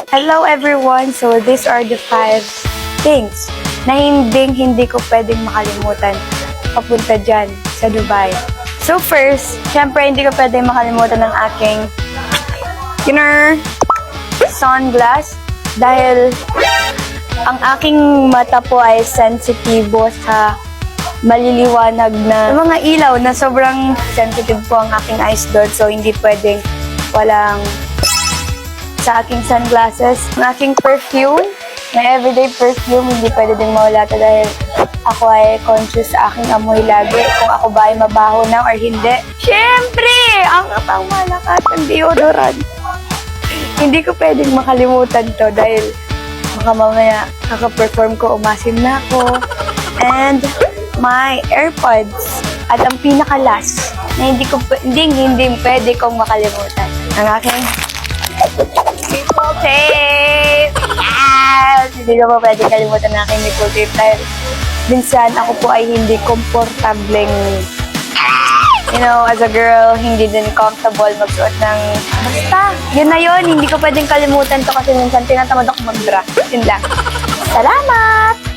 Hello everyone! So these are the 5 things na hindi ko pwedeng makalimutan papunta dyan sa Dubai. So first, syempre hindi ko pwedeng makalimutan ng aking inner sunglass dahil ang aking mata po ay sensitibo sa maliliwanag na mga ilaw na sobrang sensitive po ang aking eyes doon. So hindi pwedeng walang sa aking sunglasses. Ang aking perfume, my everyday perfume, hindi pwede din mawala ito dahil ako ay conscious sa aking amoy lagi kung ako ba ay mabaho na or hindi. Siyempre, ang pangmalakasang deodorant. Hindi ko pwedeng makalimutan to dahil baka mamaya kaka-perform ko, umasim na ako. And my AirPods at ang pinaka-last na hindi pwede kong makalimutan. Ang aking nipple tape! Yes! Hindi ko pa pwede kalimutan ng aking nipple tape dahil minsan ako po ay hindi komportableng, as a girl, hindi din comfortable magsuot ng basta. Yun na yun, hindi ko pwedeng kalimutan to kasi minsan tinatamad ako mag-bra. Yun lang. Salamat!